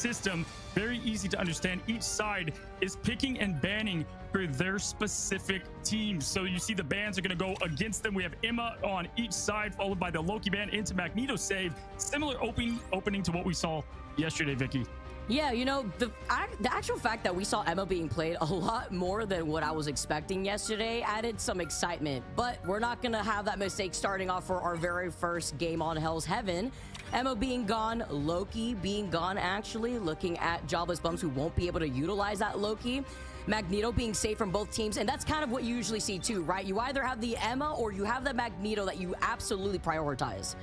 system. Very easy to understand. Each side is picking and banning for their specific teams. So you see the bans are going to go against them. We have Emma on each side, followed by the Loki ban into Magneto save. Similar opening to what we saw yesterday, Vicky. Yeah, you know, the actual fact that we saw Emma being played a lot more than what I was expecting yesterday added some excitement. But we're not going to have that mistake starting off for our very first game on Hell's Heaven. Emma being gone, Loki being gone, actually, looking at Joblessbums who won't be able to utilize that Loki. Magneto being safe from both teams, and that's kind of what you usually see too, right? You either have the Emma or you have the Magneto that you absolutely prioritize.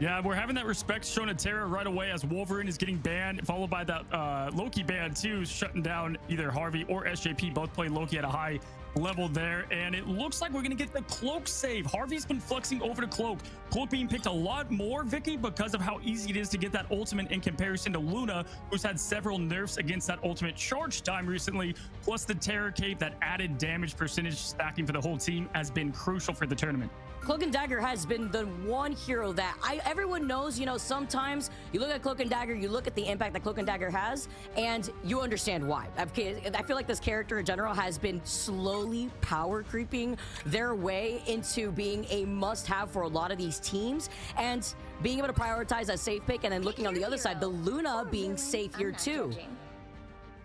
Yeah, we're having that respect shown to Terra right away as Wolverine is getting banned, followed by that Loki ban too, shutting down either Harvey or SJP. Both play Loki at a high level there, and it looks like we're gonna get the Cloak save. Harvey's been flexing over to Cloak. Cloak being picked a lot more, Vicky, because of how easy it is to get that ultimate in comparison to Luna, who's had several nerfs against that ultimate charge time recently, plus the Terror Cape. That added damage percentage stacking for the whole team has been crucial for the tournament. Cloak and Dagger has been the one hero that everyone knows, you know, sometimes you look at Cloak and Dagger, you look at the impact that Cloak and Dagger has, and you understand why. I feel like this character in general has been slowly power creeping their way into being a must-have for a lot of these teams, and being able to prioritize a safe pick, and then looking on the other side, the Luna being safe here too.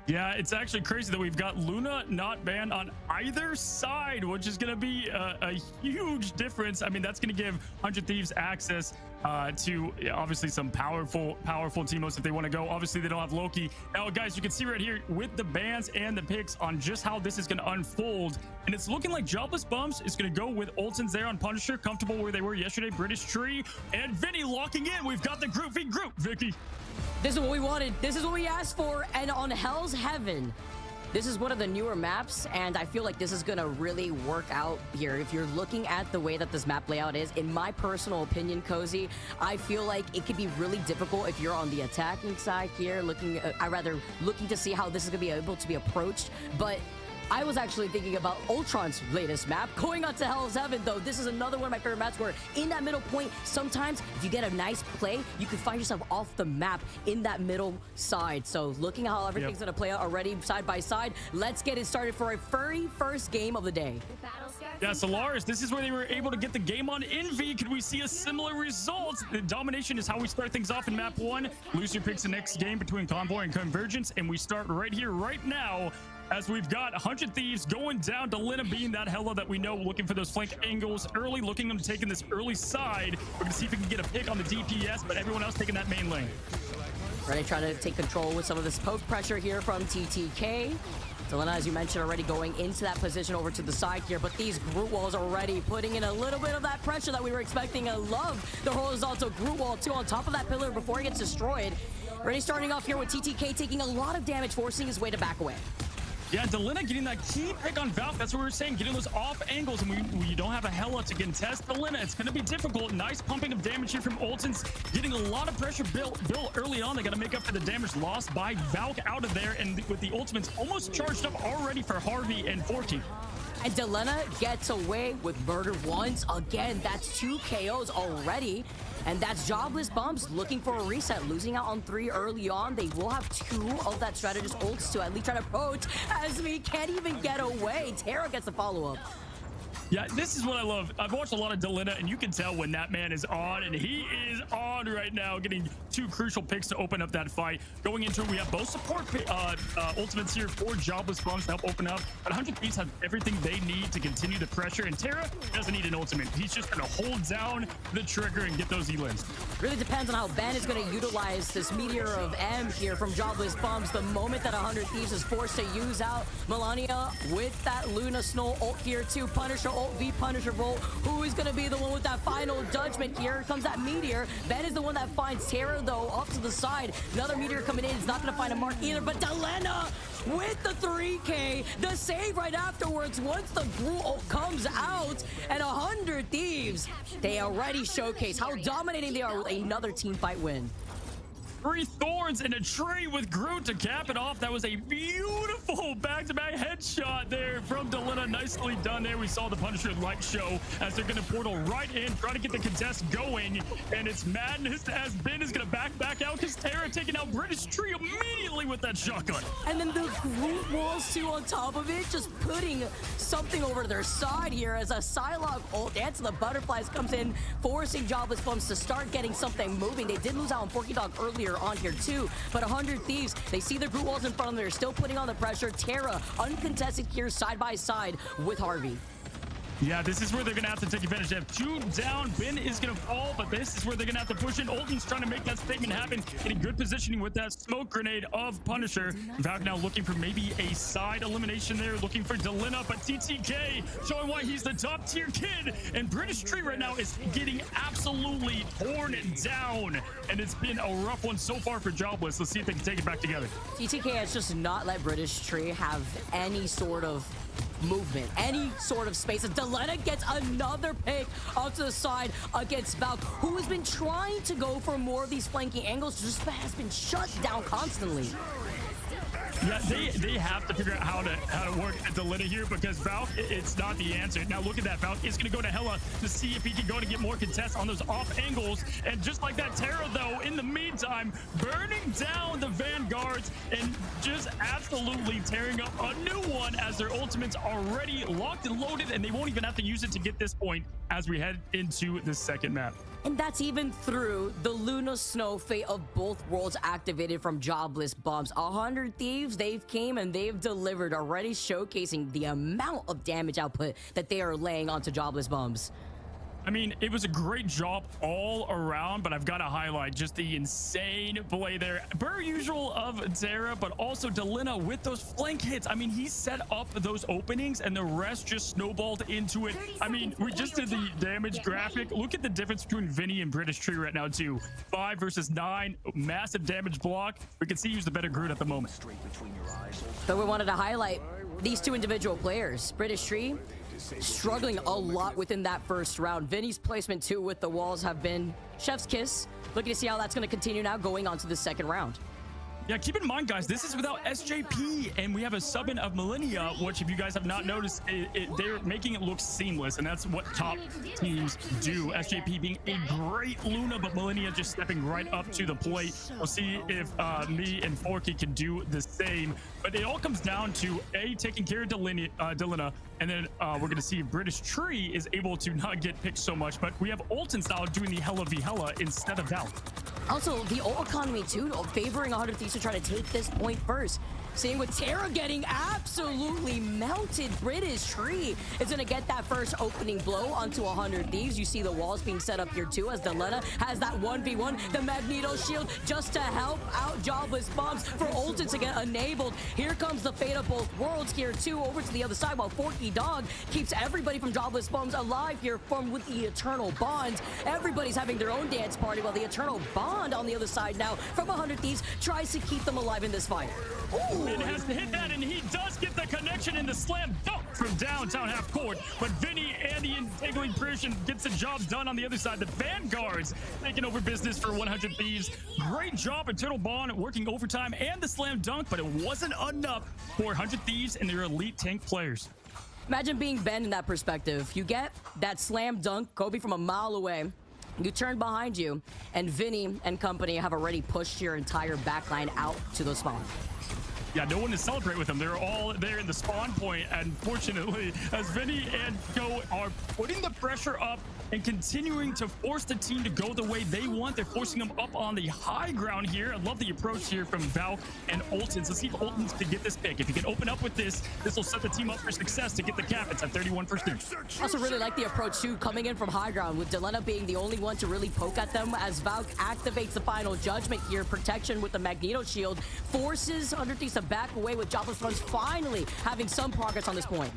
Yeah, it's actually crazy that we've got Luna not banned on either side, which is going to be a huge difference. I mean, that's going to give 100 Thieves access to obviously some powerful teamos if they want to go. Obviously, they don't have Loki. Now, guys, you can see right here with the bans and the picks on just how this is going to unfold. And it's looking like Joblessbums is going to go with Olsen's there on Punisher, comfortable where they were yesterday, British Tree, and Vinny locking in. We've got the group v group, Vicky. This is what we wanted. This is what we asked for. And on Hell's Heaven, this is one of the newer maps, and I feel like this is going to really work out here. If you're looking at the way that this map layout is, in my personal opinion, Cozy, I feel like it could be really difficult if you're on the attacking side here, looking to see how this is going to be able to be approached. But I was actually thinking about Ultron's latest map. Going on to Hell's Heaven, though, this is another one of my favorite maps where in that middle point, sometimes if you get a nice play, you can find yourself off the map in that middle side. So looking at how everything's going to play out already side by side, let's get it started for our very first game of the day. Yeah, Solaris, this is where they were able to get the game on Envy. Could we see a similar result? The domination is how we start things off in map 1. Loser picks the next game between Convoy and Convergence, and we start right here, right now, as we've got 100 Thieves going down to Lena being that Hella that we know, looking for those flank angles early, looking them to take in this early side. We're going to see if we can get a pick on the DPS, but everyone else taking that main lane. Ready, trying to take control with some of this poke pressure here from TTK. Delena, as you mentioned, already going into that position over to the side here, but these Groot walls are already putting in a little bit of that pressure that we were expecting. I love the horizontal Groot wall too on top of that pillar before it gets destroyed. Ready, starting off here with TTK taking a lot of damage, forcing his way to back away. Yeah, Delena getting that key pick on Valk. That's what we were saying, getting those off angles, and we don't have a Hella to contest Delena. It's going to be difficult. Nice pumping of damage here from Olsen's, getting a lot of pressure built early on. They got to make up for the damage lost by Valk out of there, and with the ultimates almost charged up already for Harvey and Forky. And Delena gets away with murder once again. That's 2 KOs already. And that's Joblessbums looking for a reset, losing out on 3 early on. They will have 2 of that strategist ults to at least try to approach, as we can't even get away. Terra gets the follow-up. Yeah, this is what I love. I've watched a lot of Delena, and you can tell when that man is on, and he is on right now, getting 2 crucial picks to open up that fight. Going into it, we have both support ultimates here for Joblessbums to help open up. But 100 Thieves have everything they need to continue the pressure, and Terra doesn't need an ultimate. He's just going to hold down the trigger and get those E-lins. Really depends on how Ben is going to utilize this Meteor of M here from Joblessbums. The moment that 100 Thieves is forced to use out Melania with that Luna Snow ult here too, Punisher ult v Punisher roll. Who is going to be the one with that final judgment here? Here comes that Meteor. Ben is the one that finds Terra, though, up to the side. Another Meteor coming in. It's not going to find a mark either, but Delena with the 3K, the save right afterwards once the Groot ult comes out, and 100 Thieves, they already showcase how dominating they are with another team fight win. 3 thorns and a tree with Groot to cap it off. That was a beautiful back-to-back headshot there from Delina. Nicely done there. We saw the Punisher light show as they're going to portal right in, try to get the contest going. And it's madness as Ben is going to back out because Terra taking out British Tree immediately with that shotgun. And then the Groot walls too on top of it, just putting something over their side here as a Psylocke ult dance of the butterflies comes in, forcing Joblessbums to start getting something moving. They did lose out on Porky Dog earlier on here too, but 100 Thieves, they see the Groot walls in front of them. They're still putting on the pressure. Terra uncontested here side by side with Harvey. Yeah, this is where they're going to have to take advantage. They have 2 down. Ben is going to fall, but this is where they're going to have to push in. Olden's trying to make that statement happen, getting good positioning with that smoke grenade of Punisher. Valk now looking for maybe a side elimination there, looking for Delina, but TTK showing why he's the top tier kid. And British Tree right now is getting absolutely torn down. And it's been a rough one so far for Jobless. Let's see if they can take it back together. TTK has just not let British Tree have any sort of movement, any sort of space. And Delena gets another pick onto the side against Valk, who has been trying to go for more of these flanking angles, just has been shut down constantly. Yeah, they have to figure out how to work at Delina here because Valk, it's not the answer. Now look at that. Valk is going to go to Hella to see if he can go to get more contests on those off angles. And just like that, Terra, though, in the meantime, burning down the Vanguards and just absolutely tearing up a new one as their ultimates already locked and loaded, and they won't even have to use it to get this point as we head into the second map. And that's even through the Luna Snow fate of both worlds activated from Joblessbums. 100 Thieves, they've came and they've delivered, already showcasing the amount of damage output that they are laying onto Joblessbums. I mean, it was a great job all around, but I've got to highlight just the insane play there. Per usual of Terra, but also Delina with those flank hits. I mean, he set up those openings and the rest just snowballed into it. I mean, we just did the damage graphic. Look at the difference between Vinny and British Tree right now, too. 5 versus 9, massive damage block. We can see who's the better Groot at the moment. So we wanted to highlight these 2 individual players. British Tree struggling a lot within that first round. Vinny's placement too with the walls have been chef's kiss. Looking to see how that's going to continue now going on to the second round. Yeah, keep in mind, guys, this is without SJP, and we have a sub-in of Millennia, which, if you guys have not noticed, they're making it look seamless, and that's what top teams do. SJP being a great Luna, but Millennia just stepping right up to the plate. We'll see if me and Forky can do the same, but it all comes down to taking care of Delina, and then we're going to see if British Tree is able to not get picked so much, but we have Olten style doing the Hella v Hella instead of Valk. Also, the ult economy too, favoring 100 Thieves to try to take this point first. Seeing with Terra getting absolutely melted, British Tree is going to get that first opening blow onto 100 Thieves. You see the walls being set up here too as Delena has that 1v1, the Magneto shield just to help out Joblessbums for Olten to get enabled. Here comes the fate of both worlds here too over to the other side while Forky Dog keeps everybody from Joblessbums alive here from with the Eternal Bonds. Everybody's having their own dance party while the Eternal Bond on the other side now from 100 Thieves tries to keep them alive in this fight. Ooh. It has to hit that, and he does get the connection in the slam dunk from downtown half court. But Vinny and the entangling Persian gets the job done on the other side. The Vanguards taking over business for 100 Thieves. Great job, Eternal Bond working overtime and the slam dunk, but it wasn't enough for 100 Thieves and their elite tank players. Imagine being Ben in that perspective. You get that slam dunk, Kobe from a mile away. You turn behind you, and Vinny and company have already pushed your entire backline out to the spawn. Yeah, no one to celebrate with them. They're all there in the spawn point, unfortunately, as Vinny and Go are putting the pressure up and continuing to force the team to go the way they want. They're forcing them up on the high ground here. I love the approach here from Valk and Olten. So see if Olten can get this pick. If he can open up with this will set the team up for success to get the cap. It's at 31 first thing. I also really like the approach too, coming in from high ground with Delena being the only one to really poke at them as Valk activates the final judgment here. Protection with the Magneto shield forces 100 Thieves to back away with Joblessbums finally having some progress on this point.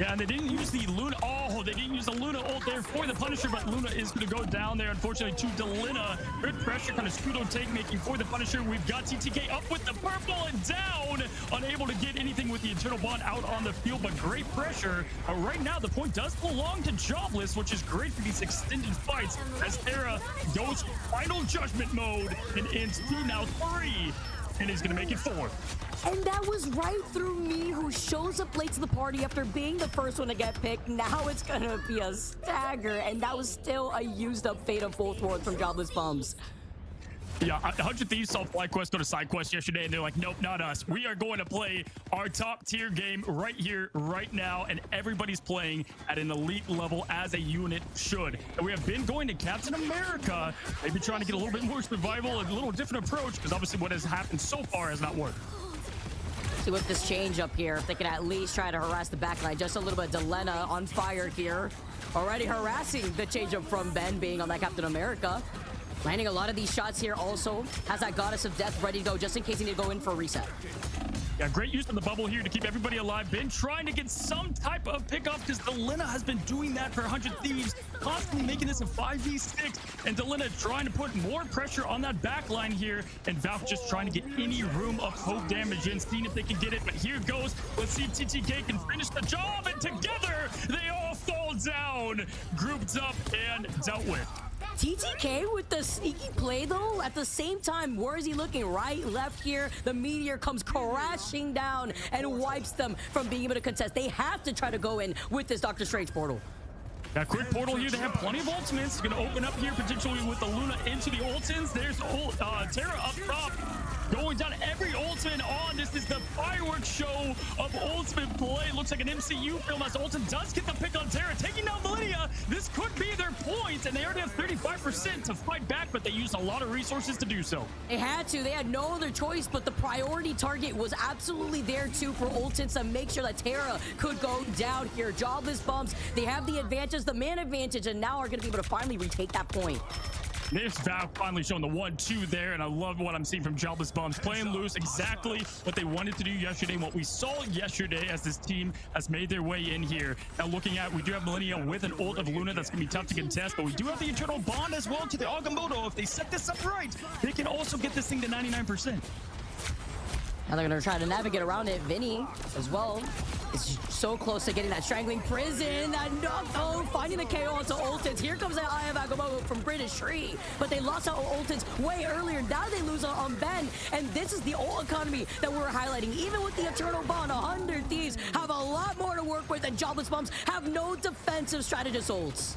Yeah, and they didn't use the Luna. Oh, they didn't use the Luna ult there for the Punisher, but Luna is going to go down there, unfortunately, to Delina. Good pressure, kind of pseudo take making for the Punisher. We've got TTK up with the purple and down, unable to get anything with the Eternal Bond out on the field, but great pressure. Right now, the point does belong to Jobless, which is great for these extended fights as Terra goes final judgment mode and ends 2 now 3, and he's going to make it 4. And that was right through me, who shows up late to the party after being the first one to get picked. Now it's gonna be a stagger, and that was still a used up Fate of Both Worlds from Joblessbums. Yeah, 100 Thieves saw FlyQuest go to SideQuest yesterday, and they're like, nope, not us. We are going to play our top tier game right here, right now, and everybody's playing at an elite level as a unit should. And we have been going to Captain America, maybe trying to get a little bit more survival, a little different approach, because obviously what has happened so far has not worked. See, with this change up here, if they can at least try to harass the backline, just a little bit. Delena on fire here, already harassing the change up from Ben being on that Captain America. Landing a lot of these shots here also. Has that Goddess of Death ready to go just in case he need to go in for a reset. Yeah, great use of the bubble here to keep everybody alive. Been trying to get some type of pickup because Delina has been doing that for 100 Thieves, constantly making this a 5v6. And Delina trying to put more pressure on that back line here. And Valve just trying to get any room of poke damage in, seeing if they can get it. But here goes. Let's see if TTK can finish the job. And together, they all fall down, grouped up and dealt with. TTK with the sneaky play though. At the same time, where is he looking? Right, left here. The meteor comes crashing down and wipes them from being able to contest. They have to try to go in with this Doctor Strange portal. That quick portal here, they have plenty of ultimates. It's going to open up here potentially with the Luna into the ultimates. There's Terra up top, going down every ultimate on. This is the fireworks show of ultimate play. Looks like an MCU film as Ultimate does get the pick on Terra, taking down Millennia. This could be their point, and they already have 35% to fight back, but they used a lot of resources to do so. They had to. They had no other choice, but the priority target was absolutely there too for Ultimates to make sure that Terra could go down here. Joblessbums, they have the advantage, the man advantage, and now are going to be able to finally retake that point. There's Valve finally showing the 1-2 there, and I love what I'm seeing from Joblessbums. Playing loose, exactly what they wanted to do yesterday, what we saw yesterday as this team has made their way in here. Now looking at, we do have Millennia with an ult of Luna that's going to be tough to contest, but we do have the Eternal Bond as well to the Agamotto. If they set this up right, they can also get this thing to 99%. Now they're going to try to navigate around it. Vinny as well is so close to getting that strangling prison. That knockdown, finding the KO onto Ultins. Here comes that Eye of Agamotto from British Tree. But they lost out on Ultins way earlier. Now they lose on Ben. And this is the ult economy that we're highlighting. Even with the Eternal Bond, 100 Thieves have a lot more to work with, and Joblessbums have no defensive strategist ults.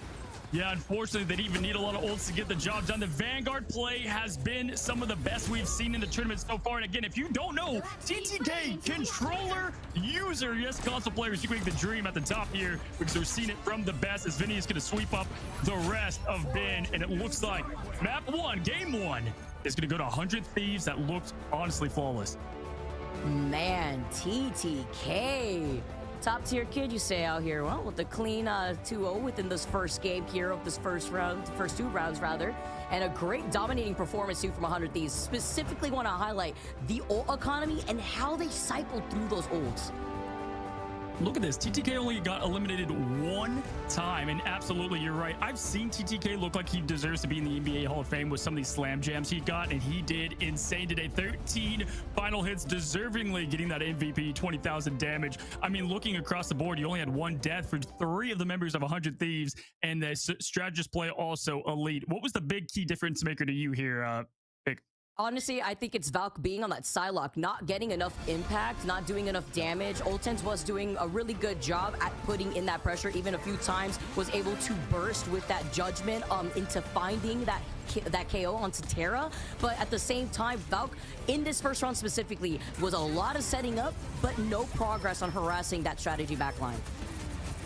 Yeah, unfortunately, they didn't even need a lot of ults to get the job done. The Vanguard play has been some of the best we've seen in the tournament so far. And again, if you don't know, TTK, controller user. Yes, console players, you can make the dream at the top here because we're seeing it from the best as Vinny is going to sweep up the rest of Ben. And it looks like map 1, game 1, is going to go to 100 Thieves. That looks honestly flawless. Man, TTK. Top tier kid, you say out here. Well, with the clean 2-0 within this first game here of this first round, first 2 rounds rather, and a great dominating performance too from 100 Thieves. Specifically want to highlight the ult economy and how they cycled through those ults. Look at this. TTK only got eliminated 1 time, and absolutely, you're right. I've seen TTK look like he deserves to be in the NBA Hall of Fame with some of these slam jams he got, and he did insane today. 13 final hits, deservingly getting that MVP, 20,000 damage. I mean, looking across the board, you only had 1 death for 3 of the members of 100 Thieves, and the strategist play also elite. What was the big key difference maker to you here, Vic? Honestly, I think it's Valk being on that Psylocke, not getting enough impact, not doing enough damage. Ultens was doing a really good job at putting in that pressure, even a few times, was able to burst with that judgment into finding that KO onto Terra. But at the same time, Valk, in this first round specifically, was a lot of setting up, but no progress on harassing that strategy backline.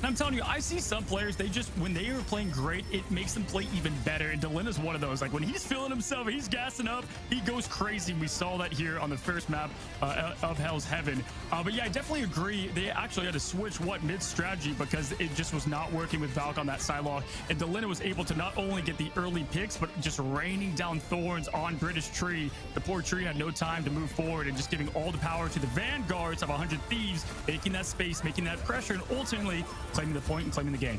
And I'm telling you, I see some players, they just, when they are playing great, it makes them play even better. And Delina's one of those. Like when he's feeling himself, he's gassing up, he goes crazy. We saw that here on the first map of Hell's Heaven. But yeah, I definitely agree. They actually had to switch mid-strategy because it just was not working with Valk on that Psylocke. And Delina was able to not only get the early picks, but just raining down thorns on British Tree. The poor Tree had no time to move forward and just giving all the power to the vanguards of 100 Thieves, making that space, making that pressure, and ultimately claiming the point and claiming the game.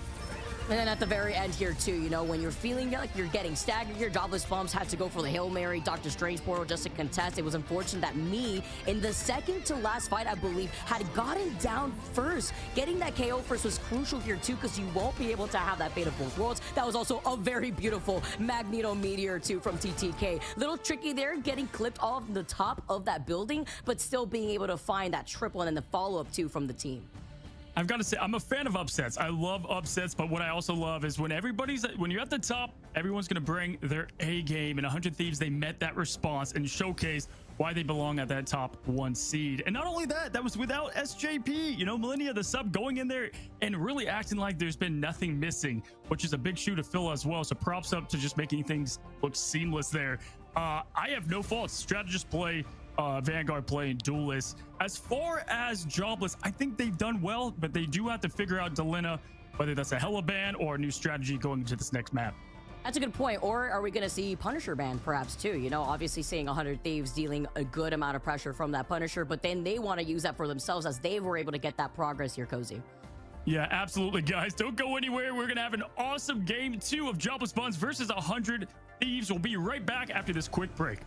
And then at the very end here too, you know, when you're feeling like you're getting staggered here, Joblessbums had to go for the Hail Mary, Doctor Strange portal just to contest. It was unfortunate that me, in the second to last fight, I believe, had gotten down first. Getting that KO first was crucial here too, because you won't be able to have that fate of both worlds. That was also a very beautiful Magneto Meteor too from TTK. Little tricky there, getting clipped off the top of that building, but still being able to find that triple and then the follow-up too from the team. I've got to say, I'm a fan of upsets. I love upsets, but what I also love is when you're at the top, everyone's going to bring their A game. And 100 Thieves, they met that response and showcased why they belong at that top 1 seed. And not only that, that was without SJP. You know, Millennia, the sub, going in there and really acting like there's been nothing missing, which is a big shoe to fill as well. So props up to just making things look seamless there. I have no faults. Strategist play, Vanguard play, and Duelist. As far as Jobless, I think they've done well, but they do have to figure out Delina, whether that's a Hella ban or a new strategy going into this next map. That's a good point. Or are we going to see Punisher ban perhaps too? You know, obviously seeing 100 Thieves dealing a good amount of pressure from that Punisher, but then they want to use that for themselves as they were able to get that progress here, Cozy. Yeah, absolutely, guys. Don't go anywhere. We're going to have an awesome game 2 of Joblessbums versus 100 Thieves. We'll be right back after this quick break.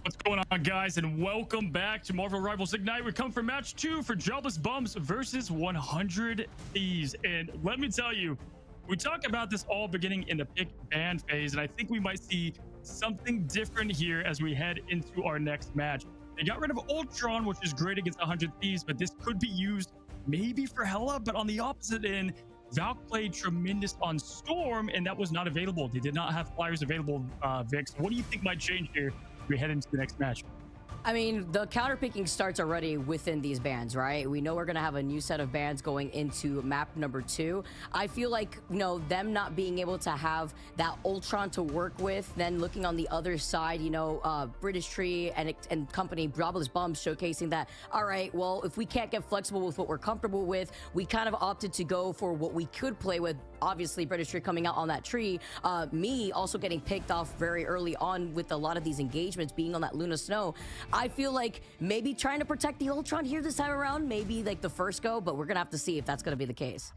What's going on, guys, and welcome back to Marvel Rivals Ignite. We come for match 2 for Joblessbums versus 100 Thieves. And let me tell you, we talked about this all beginning in the pick ban phase, and I think we might see something different here as we head into our next match. They got rid of Ultron, which is great against 100 Thieves, but this could be used maybe for Hella. But on the opposite end, Valk played tremendous on Storm, and that was not available. They did not have flyers available, Vic. So what do you think might change here as we head into the next match? I mean, the counterpicking starts already within these bands, right? We know we're going to have a new set of bands going into map number 2. I feel like, you know, them not being able to have that Ultron to work with, then looking on the other side, you know, British Tree and company, Joblessbums, showcasing that, all right, well, if we can't get flexible with what we're comfortable with, we kind of opted to go for what we could play with. Obviously, British Tree coming out on that tree. Me also getting picked off very early on with a lot of these engagements, being on that Luna Snow. I feel like maybe trying to protect the Ultron here this time around, maybe like the first go, but we're gonna have to see if that's gonna be the case.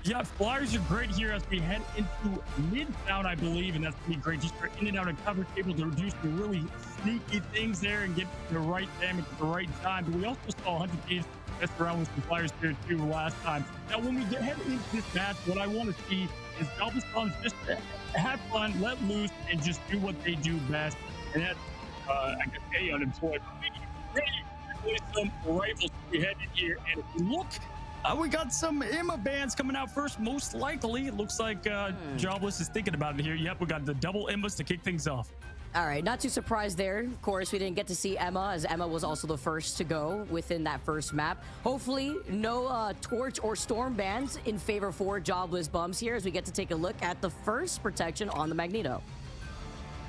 Yeah, flyers are great here as we head into mid-down, I believe, and that's gonna be great just for in and out of cover, able to reduce the really sneaky things there and get the right damage at the right time. But we also saw 100 Thieves mess around with some flyers here too last time. Now, when we head into this match, what I want to see is Joblessbums just have fun, let loose, and just do what they do best. And that's, I guess, unemployed. Ready some rifles we head in here, and if you look, we got some AMER bands coming out first, most likely. It looks like Jobless is thinking about it here. Yep, we got the double Embas to kick things off. All right, not too surprised there. Of course, we didn't get to see Emma, as Emma was also the first to go within that first map. Hopefully, no Torch or Storm bans in favor for Joblessbums here, as we get to take a look at the first protection on the Magneto.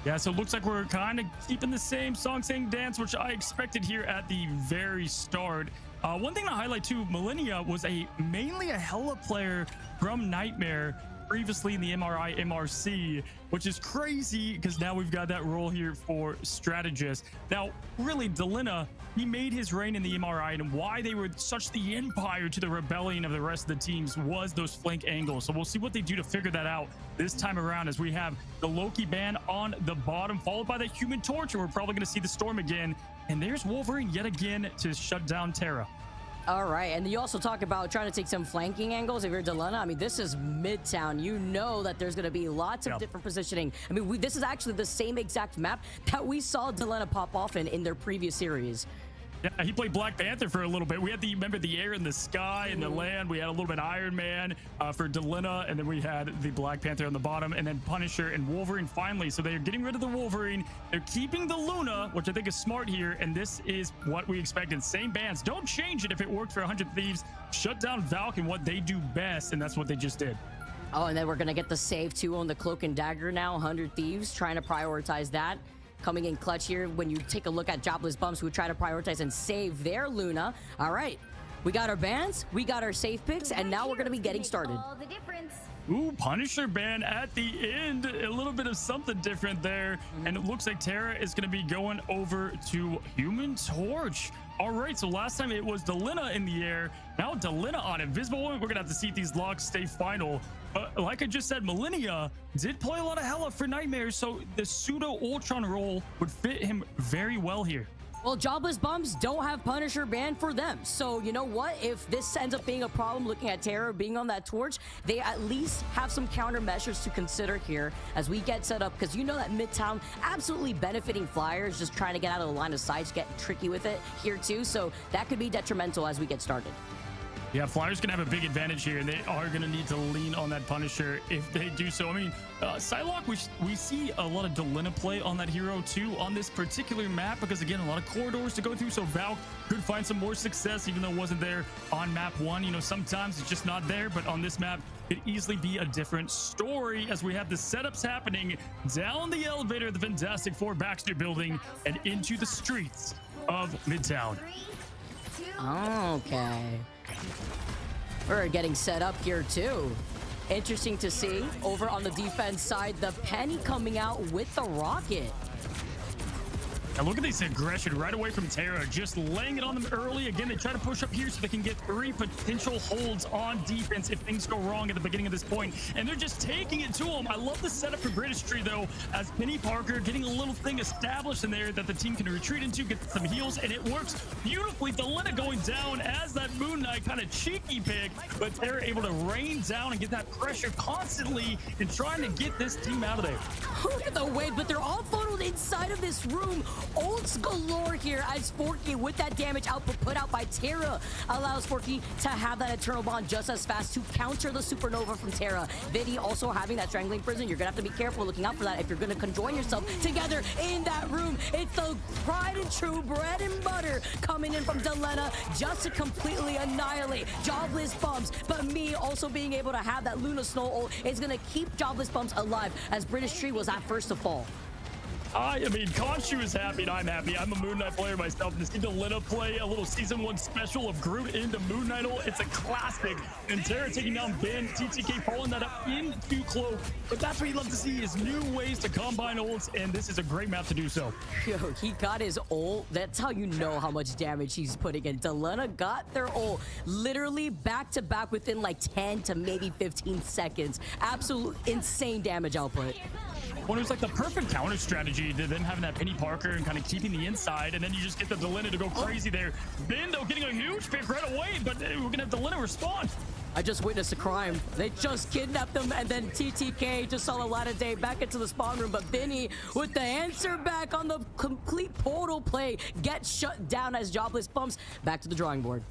Yeah, so it looks like we're kind of keeping the same song, saying dance, which I expected here at the very start. One thing to highlight too, Millennia was mainly a Hella player from Nightmare, previously in the MRI MRC, which is crazy because now we've got that role here for strategist. Now, really, Delina, he made his reign in the MRI, and why they were such the empire to the rebellion of the rest of the teams was those flank angles. So we'll see what they do to figure that out this time around, as we have the Loki ban on the bottom, followed by the Human Torch, and we're probably going to see the Storm again. And there's Wolverine yet again to shut down Terra. All right, and you also talk about trying to take some flanking angles. If you're Delina, I mean, this is Midtown. You know that there's going to be lots of different positioning. I mean, this is actually the same exact map that we saw Delina pop off in their previous series. Yeah, he played Black Panther for a little bit. We had remember the air and the sky and the land. We had a little bit Iron Man for Delina, and then we had the Black Panther on the bottom, and then Punisher and Wolverine finally. So they're getting rid of the Wolverine. They're keeping the Luna, which I think is smart here, and this is what we expected. Same bands. Don't change it if it worked for 100 Thieves. Shut down Valk and what they do best, and that's what they just did. Oh, and then we're gonna get the save too on the Cloak and Dagger now. 100 Thieves trying to prioritize that. Coming in clutch here when you take a look at Joblessbums, who try to prioritize and save their Luna. All right, we got our bans, we got our safe picks, and now we're going to be getting started. Ooh, Punisher ban at the end. A little bit of something different there. And it looks like Terra is going to be going over to Human Torch. All right, so last time it was Delina in the air. Now Delina on Invisible Woman. We're going to have to see if these locks stay final. But like I just said, Millennia did play a lot of Hela for Nightmares, so the pseudo Ultron role would fit him very well here. Well, Joblessbums don't have Punisher banned for them. So, you know what? If this ends up being a problem, looking at Terra being on that torch, they at least have some countermeasures to consider here as we get set up. Because you know that Midtown absolutely benefiting Flyers, just trying to get out of the line of sight, get tricky with it here too. So that could be detrimental as we get started. Yeah, Flyers going to have a big advantage here, and they are going to need to lean on that Punisher if they do so. I mean, Psylocke, we see a lot of Delina play on that hero, too, on this particular map, because, again, a lot of corridors to go through, so Valk could find some more success, even though it wasn't there on map 1. You know, sometimes it's just not there, but on this map, it could easily be a different story as we have the setups happening down the elevator of the Fantastic Four Baxter building and into the streets of Midtown. Okay. We're getting set up here too. Interesting to see over on the defense side, the Penny coming out with the rocket. And look at this aggression right away from Terra, just laying it on them early. Again, they try to push up here so they can get 3 potential holds on defense if things go wrong at the beginning of this point. And they're just taking it to them. I love the setup for British Tree, though, as Penny Parker getting a little thing established in there that the team can retreat into, get some heals, and it works beautifully. Delina going down as that Moon Knight kind of cheeky pick, but they're able to rain down and get that pressure constantly in trying to get this team out of there. Look at the wave, but they're all funneled inside of this room. Ults galore here as Forky with that damage output put out by Terra allows Forky to have that Eternal Bond just as fast to counter the Supernova from Terra. Vinny also having that Strangling Prison. You're gonna have to be careful looking out for that if you're gonna conjoin yourself together in that room. It's the tried and true bread and butter coming in from Delena just to completely annihilate Joblessbums. But me also being able to have that Luna Snow ult is gonna keep Joblessbums alive as British Tree was at first to fall. I mean, Khonshu is happy and I'm happy. I'm a Moon Knight player myself. And to see Delina play a little Season 1 special of Groot into Moon Knight ult, it's a classic. And Terra taking down Ben, TTK following that up into Cloak. But that's what you love to see is new ways to combine ults, and this is a great map to do so. Yo, he got his ult. That's how you know how much damage he's putting in. Delena got their ult literally back to back within like 10 to maybe 15 seconds. Absolute insane damage output. Well, it was like the perfect counter strategy to then having that Penny Parker and kind of keeping the inside, and then you just get the Delina to go crazy there. Ben, though, getting a huge pick right away, but we're going to have Delina respond. I just witnessed a crime. They just kidnapped them, and then TTK just saw the light of day back into the spawn room. But Vinny, with the answer back on the complete portal play, gets shut down as Joblessbums back to the drawing board.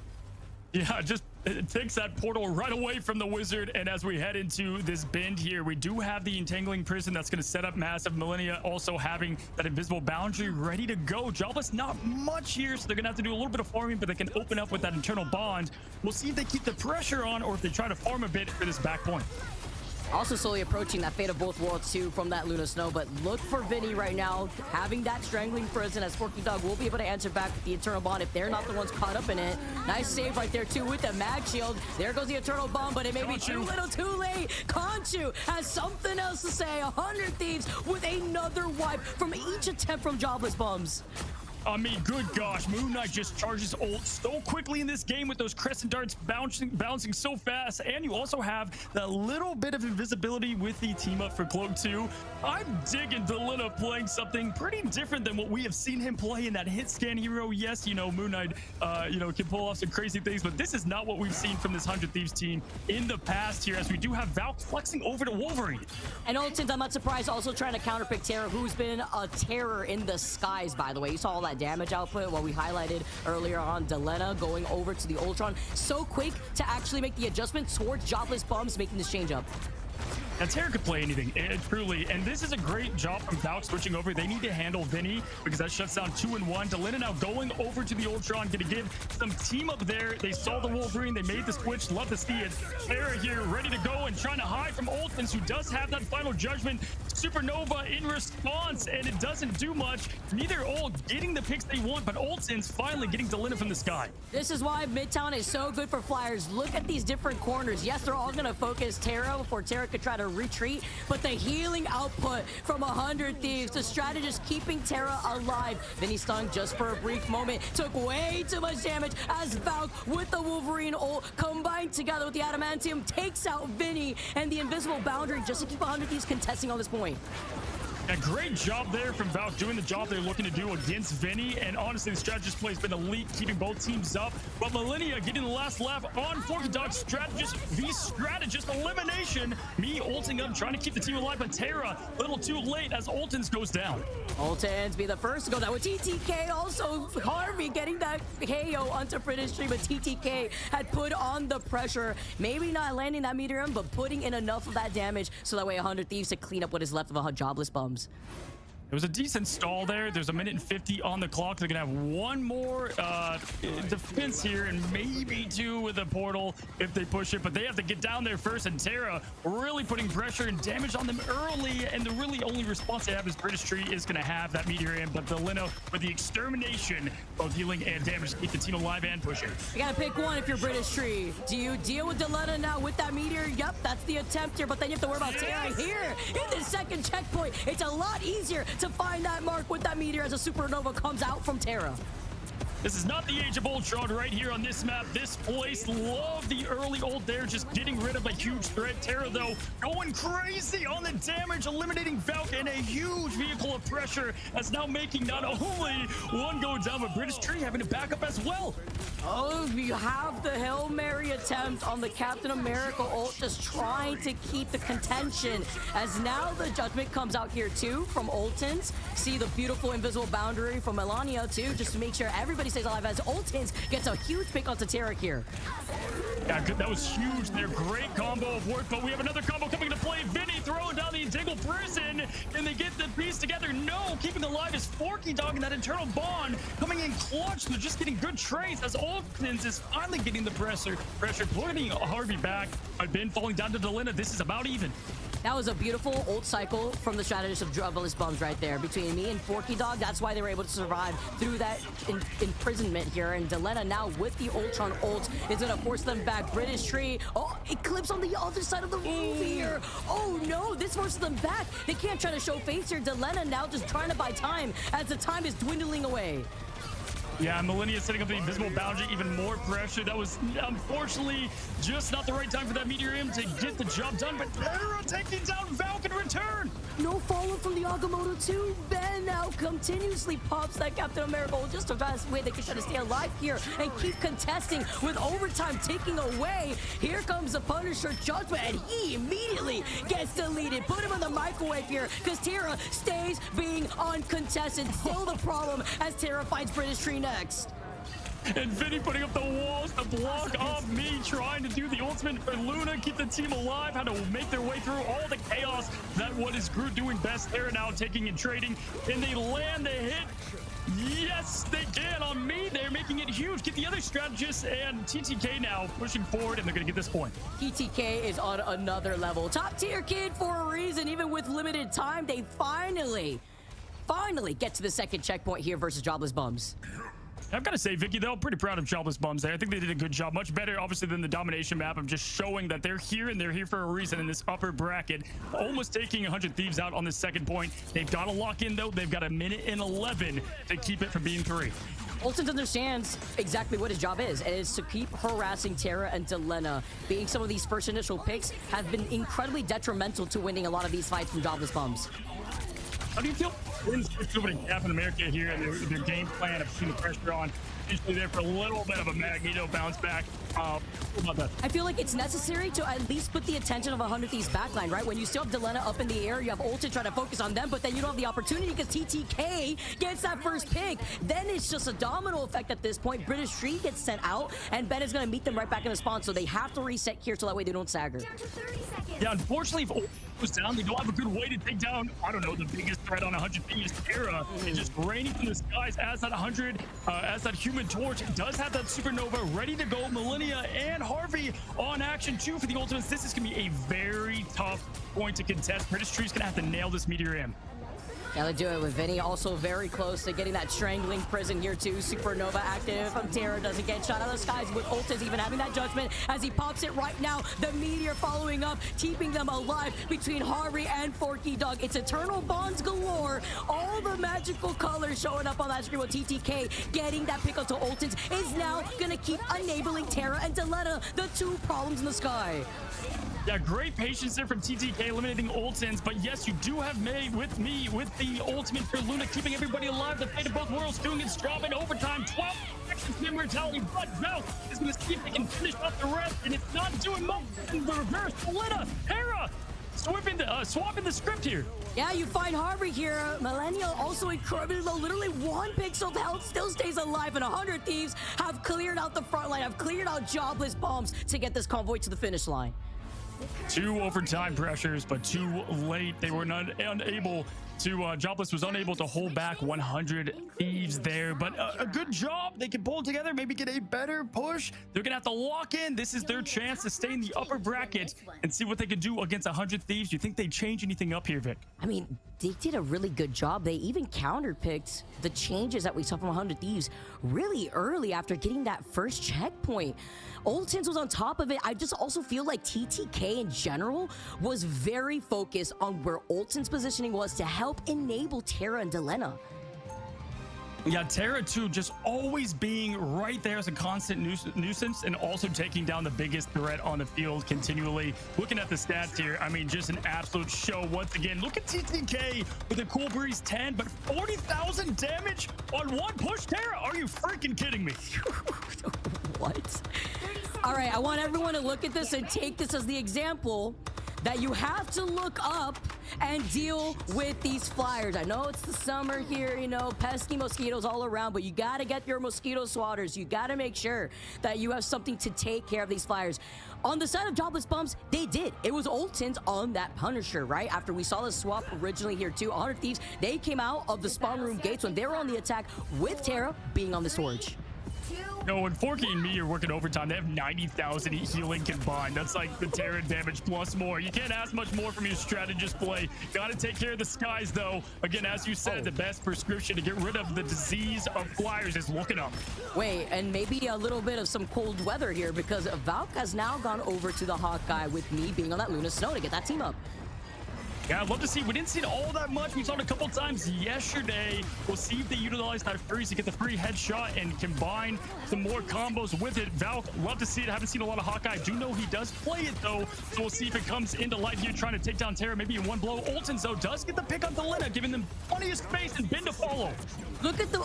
Yeah, just it takes that portal right away from the wizard. And as we head into this bend here, we do have the entangling prison that's going to set up massive. Millennia also having that invisible boundary ready to go. Jobless not much here, so they're going to have to do a little bit of farming, but they can open up with that internal bond. We'll see if they keep the pressure on or if they try to farm a bit for this back point. Also slowly approaching that Fate of Both Worlds too from that Luna Snow, but look for Vinny right now having that Strangling Prison as Forky Dog will be able to answer back with the Eternal Bond if they're not the ones caught up in it. Nice save right there too with the Mag Shield. There goes the Eternal Bond, but it may be too little too late. Khonshu has something else to say. 100 Thieves with another wipe from each attempt from Joblessbums. I mean, good gosh, Moon Knight just charges ult so quickly in this game with those crescent darts bouncing so fast, and you also have that little bit of invisibility with the team up for Cloak 2. I'm digging Delina playing something pretty different than what we have seen him play in that hit scan hero. Yes, you know, Moon Knight, can pull off some crazy things, but this is not what we've seen from this 100 Thieves team in the past here, as we do have Valk flexing over to Wolverine. And Ultons, I'm not surprised, also trying to counterpick Terra, who's been a terror in the skies, by the way. You saw all that that damage output. What we highlighted earlier on, Delena going over to the Ultron so quick to actually make the adjustment towards Joblessbums, making this change up. Now, Terra could play anything, truly. And this is a great job from Valk switching over. They need to handle Vinny because that shuts down 2 and 1. Delena now going over to the Ultron, going to give some team up there. They saw the Wolverine. They made the switch. Love to see it. Terra here ready to go and trying to hide from Ultins, who does have that final judgment. Supernova in response, and it doesn't do much. Neither ult getting the picks they want, but Ultins finally getting Delena from the sky. This is why Midtown is so good for Flyers. Look at these different corners. Yes, they're all going to focus Terra before Terra could try to retreat, but the healing output from 100 Thieves, the strategist keeping Terra alive. Then he stung just for a brief moment, took way too much damage as Valk with the Wolverine ult combined together with the Adamantium takes out Vinny and the invisible boundary just to keep 100 Thieves contesting on this point. A great job there from Valk doing the job they're looking to do against Vinny. And honestly, the strategist play has been elite, keeping both teams up. But Millennia getting the last laugh on Forky Dog. Strategist v strategist elimination. Me ulting up, trying to keep the team alive. But Terra, a little too late as Ultins goes down. Ultins be the first to go down with TTK. Also, Harvey getting that KO onto British Stream. But TTK had put on the pressure. Maybe not landing that meteor, but putting in enough of that damage so that way 100 Thieves to clean up what is left of a Joblessbums. It was a decent stall there. There's a minute and 50 on the clock. They're gonna have one more defense here and maybe 2 with the portal if they push it, but they have to get down there first. And Terra really putting pressure and damage on them early, and the really only response they have is British Tree is gonna have that meteor in, but Delena with the extermination, both healing and damage to keep the team alive and pushing. You gotta pick one if you're British Tree. Do you deal with Delena now with that meteor? Yep, that's the attempt here, but then you have to worry about Terra here in the second checkpoint. It's a lot easier to find that mark with that meteor as a supernova comes out from Terra. This is not the Age of Ultron right here on this map. This place, love the early ult there, just getting rid of a huge threat. Terra, though, going crazy on the damage, eliminating Valk in a huge vehicle of pressure. That's now making not only one go down, but British Tree having to back up as well. Oh, you have the Hail Mary attempt on the Captain America ult, just trying to keep the contention. As now the judgment comes out here, too, from Ultins. See the beautiful invisible boundary from Melania, too, just to make sure everybody stays alive as Ultins gets a huge pick onto Terra here. Yeah, good. That was huge there. Great combo of work, but we have another combo coming into play. Vinny throwing down the Entangled Prison. Can they get the piece together? No. Keeping alive is Forky Dog and that internal bond coming in clutch. They're just getting good trades as Ultins is finally getting the pressure putting Harvey back. But Ben falling down to Delena. This is about even. That was a beautiful ult cycle from the strategist of Joblessbums right there. Between me and Forky Dog, that's why they were able to survive through that imprisonment here. And Delena now with the Ultron ult is going to force them back. British Tree, oh, Eclipse on the other side of the room here. Oh no, this forces them back. They can't try to show face here. Delena now just trying to buy time as the time is dwindling away. Yeah, Millennia setting up the invisible boundary, even more pressure. That was unfortunately just not the right time for that Meteor M to get the job done, but Terra taking down Valk in return. No follow from the Agamotto too. Ben now continuously pops that Captain America just to try to way they can try to stay alive here and keep contesting with overtime ticking away. Here comes the Punisher judgment, and he immediately gets deleted. Put him in the microwave here because Terra stays being uncontested. Still the problem as Terra finds British Tree next. And Vinny putting up the walls to block off me, trying to do the ultimate for Luna, keep the team alive, how to make their way through all the chaos that what is Groot doing best. They're now taking and trading, and they land the hit. Yes, they can on me. They're making it huge. Get the other strategists, and TTK now pushing forward, and they're going to get this point. TTK is on another level. Top tier kid for a reason. Even with limited time, they finally get to the second checkpoint here versus Joblessbums. I've got to say, Vicky, though, pretty proud of Joblessbums there. I think they did a good job. Much better, obviously, than the domination map of just showing that they're here and they're here for a reason in this upper bracket. Almost taking 100 Thieves out on the second point. They've got to lock in, though. They've got a minute and 11 to keep it from being 3. Ultins understands exactly what his job is, and it's to keep harassing Terra and Delena. Being some of these first initial picks have been incredibly detrimental to winning a lot of these fights from Joblessbums. How do you feel? Captain America here and their game plan of putting the pressure on potentially there for a little bit of a Magneto bounce back. How about that? I feel like it's necessary to at least put the attention of 100 Thieves backline, right? When you still have Delena up in the air, you have Ultin trying to focus on them, but then you don't have the opportunity because TTK gets that first pick. Then it's just a domino effect at this point. British Street gets sent out, and Ben is going to meet them right back in the spawn, so they have to reset here so that way they don't stagger. Yeah, unfortunately, if Ultin goes down, they don't have a good way to take down, I don't know, the biggest threat on 100 Thieves, Terra. It's just raining from the skies as that 100, as that Human Torch does have that Supernova ready to go. Millennia and Harvey on action too for the Ultimates. This is going to be a very tough point to contest. British Tree's going to have to nail this Meteor in. Yeah, they do it with Vinny. Also very close to getting that strangling prison here too. Supernova active. Terra doesn't get shot out of the skies with Ultis even having that judgment as he pops it right now. The Meteor following up, keeping them alive between Harvey and Forky Dog. It's eternal bonds galore. All the magical colors showing up on that screen with TTK getting that pick up to Ultins is now gonna keep enabling Terra and Delena, the two problems in the sky. Yeah, great patience there from TTK eliminating Ultins, but yes, you do have May with me with the ultimate for Luna, keeping everybody alive. The fate of both worlds doing its job in overtime. 12 seconds immortality, but Val is going to see if they can finish off the rest, and it's not doing much in the reverse. Luna, Hera, swapping the script here. Yeah, you find Harvey here. Millennial also incredibly low. Literally 1 pixel of health, still stays alive, and 100 Thieves have cleared out the front line, have cleared out Joblessbums to get this convoy to the finish line. 2 overtime pressures, but too late. They were unable to, Jobless was unable to hold back 100 Thieves there, but a good job. They can pull together, maybe get a better push. They're gonna have to lock in. This is their chance to stay in the upper bracket and see what they can do against 100 Thieves. Do you think they change anything up here, Vic? I mean, they did a really good job. They even counterpicked the changes that we saw from 100 Thieves really early after getting that first checkpoint. Ultins was on top of it. I just also feel like TTK in general was very focused on where Ultin's positioning was to help enable Terra and Delena. Yeah, Terra too, just always being right there as a constant nuisance and also taking down the biggest threat on the field continually. Looking at the stats here, I mean, just an absolute show once again. Look at TTK with a Cool Breeze 10, but 40,000 damage on 1 push. Terra, are you freaking kidding me? What? All right, I want everyone to look at this and take this as the example that you have to look up and deal with these flyers. I know it's the summer here, you know, pesky mosquitoes all around, but you gotta get your mosquito swatters. You gotta make sure that you have something to take care of these flyers. On the side of Joblessbums, they did. It was Ultins on that Punisher, right? After we saw the swap originally here too, 100 Thieves, they came out of the spawn room gates when they were on the attack with Terra being on the storage. No, when Forky and me are working overtime, they have 90,000 healing combined. That's like the Terra damage plus more. You can't ask much more from your strategist play. Got to take care of the skies, though. Again, as you said, the best prescription to get rid of the disease of flyers is looking up. Wait, and maybe a little bit of some cold weather here because Valk has now gone over to the Hawkeye with me being on that Luna Snow to get that team up. Yeah, I'd love to see. We didn't see it all that much. We saw it a couple times yesterday. We'll see if they utilize that freeze to get the free headshot and combine some more combos with it. Valk, love to see it. Haven't seen a lot of Hawkeye. I do know he does play it, though. So we'll see if it comes into light here, trying to take down Terra maybe in 1 blow. Ultins, though, does get the pick on Delena, giving them plenty of space and bin to follow. Look at the